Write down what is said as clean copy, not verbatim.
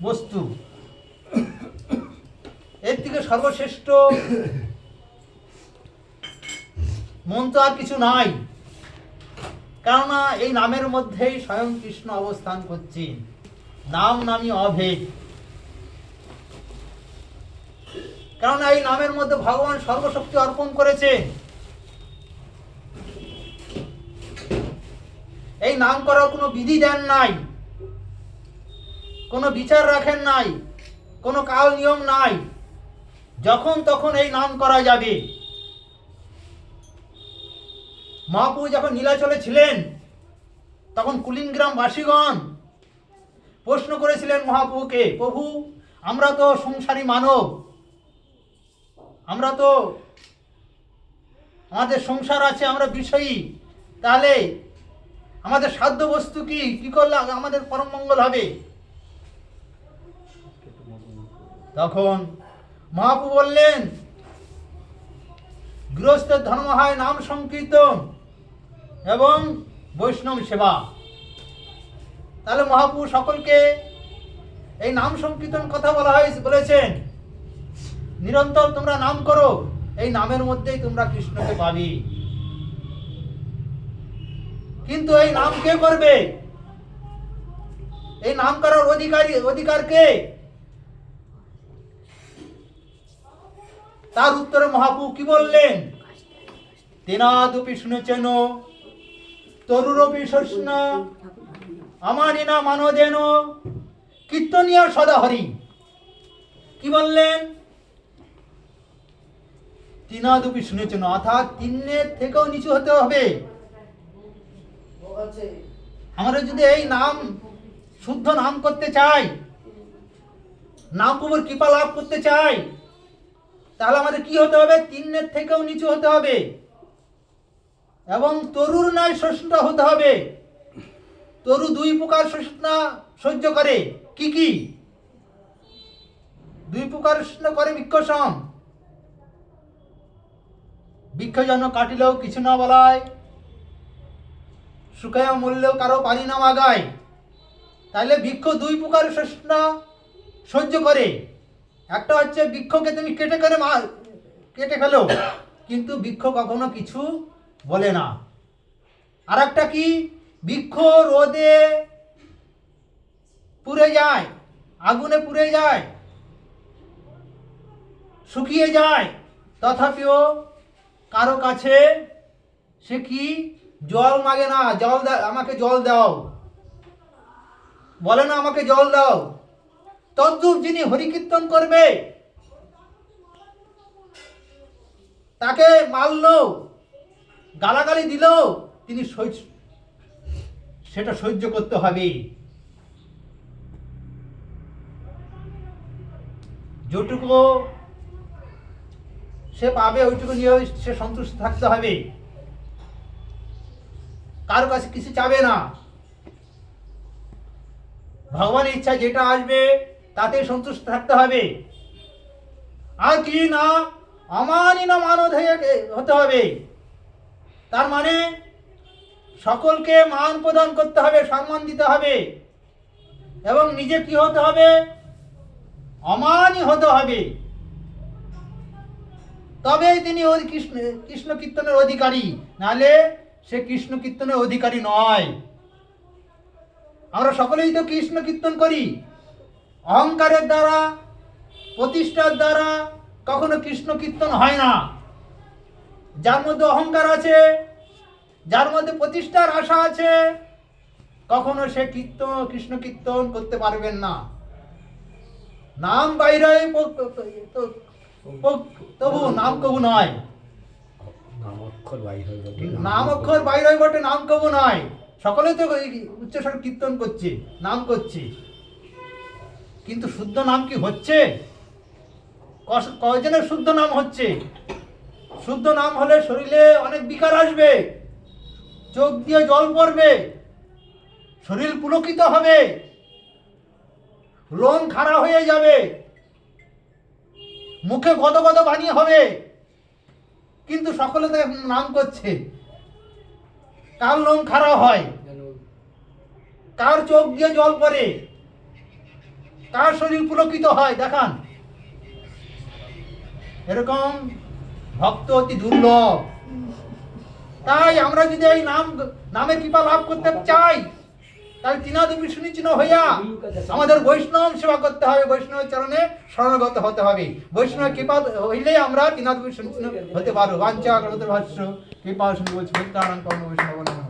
বস্তু, এর থেকে সর্বশ্রেষ্ঠ মন্ত্র আর কিছু নাই। কেননা এই নামের মধ্যেই স্বয়ং কৃষ্ণ অবস্থান করছেন। নাম নামই অভেদ। কেননা এই নামের মধ্যে ভগবান সর্বশক্তি অর্পণ করেছেন। এই নাম করার কোনো বিধি দেন নাই, কোনো বিচার রাখেন নাই, কোনো কাল নিয়ম নাই। যখন তখন এই নাম করা যাবে। মহাপ্রভু যখন নীলাচলে ছিলেন তখন কুলিনগ্রামবাসীগণ প্রশ্ন করেছিলেন মহাপ্রভুকে, প্রভু আমরা তো সংসারী মানব, আমরা তো আমাদের সংসার আছে, আমরা বিষয়ী, তাহলে আমাদের সাধ্য বস্তু কি কি করলে আমাদের পরম মঙ্গল হবে? তখন মহাপ্রভু বললেন, গৃহস্থের ধর্ম হয় নাম সংকীর্তন এবং বৈষ্ণব সেবা। তাহলে মহাপ্রভু সকলকে এই নাম সংকীর্তন কথা বলেছেন। নিরন্তর তোমরা নাম করো, এই নামের মধ্যেই তোমরা কৃষ্ণকে পাবে। কিন্তু এই নাম কে করবে? এই নাম করার অধিকার কে? তার উত্তরে মহাপ্রভু কি বললেন? তেনাদপি শুনেছেন তরুরপি শস্ন আমানিনা মানদেন কীর্তনীয় সদা হরি। কি বললেন? তিনাদপি শুনেছেন, অর্থাৎ তিনের থেকেও নিচু হতে হবে। আমরা যদি এই নাম শুদ্ধ নাম করতে চাই, নাম প্রভুর কৃপা লাভ করতে চাই, তাহলে আমাদের কি হতে হবে? তিনের থেকেও নিচু হতে হবে এবং তরুর ন্যায় সহিষ্ণু হতে হবে। তরু দুই প্রকার সহিষ্ণু সহ্য করে। কি কি দুই প্রকার সহিষ্ণু করে? বৃক্ষসম, বৃক্ষ যেন কাটিলেও কিছু না বলায়, শুকাইয়া মরলেও কারো পানি না মাগায়। তাহলে বৃক্ষ দুই প্রকার সহিষ্ণু সহ্য করে। একটা হচ্ছে বৃক্ষকে তুমি কেটে ফেলো, কিন্তু বৃক্ষ কখনো কিছু বলে না। আর একটা কি? বৃক্ষ রোদে পুড়ে যায়, আগুনে পুড়ে যায়, শুকিয়ে যায়, তথাপিও কারো কাছে সে কি জল মাগে না। আমাকে জল দাও বলে না, আমাকে জল দাও। তদ্রূপ যিনি হরিকীর্তন করবে, তাকে মারলো, গালাগালি দিল, তিনি সেটা সহ্য করতে হবে। যেটুকু সে পাবে ওইটুকু নিয়ে সে সন্তুষ্ট থাকতে হবে, কারো কাছে কিছু চাবে না। ভগবানের ইচ্ছা যেটা আসবে তাতে সন্তুষ্ট থাকতে হবে। আর কি না, আমারই না মানব হতে হবে। তার মানে সকলকে মান প্রদান করতে হবে, সম্মান দিতে হবে এবং নিজে কি হতে হবে? অমানই হতে হবে। তবেই তিনি কৃষ্ণ কীর্তনের অধিকারী, নাহলে সে কৃষ্ণ কীর্তনের অধিকারী নয়। আমরা সকলেই তো কৃষ্ণ কীর্তন করি। অহংকারের দ্বারা, প্রতিষ্ঠার দ্বারা কখনো কৃষ্ণ কীর্তন হয় না। যার মধ্যে অহংকার আছে, যার মধ্যে প্রতিষ্ঠার আশা আছে, কখনো সে কৃষ্ণ কীর্তন করতে পারবেন না। নাম বাইরে তবু নাম কবু নয়। নাম অক্ষর বাইরে বটে, নাম কবু নয়। সকলে তো উচ্চস্বর কীর্তন করছে, নাম করছে, কিন্তু শুদ্ধ নাম কি হচ্ছে? কয়জনের শুদ্ধ নাম হচ্ছে? শুদ্ধ নাম হলে শরীরে অনেক বিকার আসবে, চোখ দিয়ে জল পড়বে, শরীর পুলকিত হবে, লোম খাড়া হয়ে যাবে, মুখে গদগদ বাণী হবে। কিন্তু সকলে তো নাম করছে, কার লোম খাড়া হয়, কার চোখ দিয়ে জল পড়ে, কার শরীর পুলকিত হয় দেখান। এরকম ভক্ত অতি দুর্লভ। তাই আমরা যদি এই নামের কৃপা লাভ করতে চাই, তাহলে তৃণাদপি সুনিচিন হইয়া আমাদের বৈষ্ণব সেবা করতে হবে, বৈষ্ণবের চরণে শরণাগত হতে হবে। বৈষ্ণব কৃপা হইলে আমরা তৃণাদপি সুনিচিন হতে পারবো। বাঞ্ছা করতে ভাষ্য কৃপা শুনে বলছি বৈষ্ণব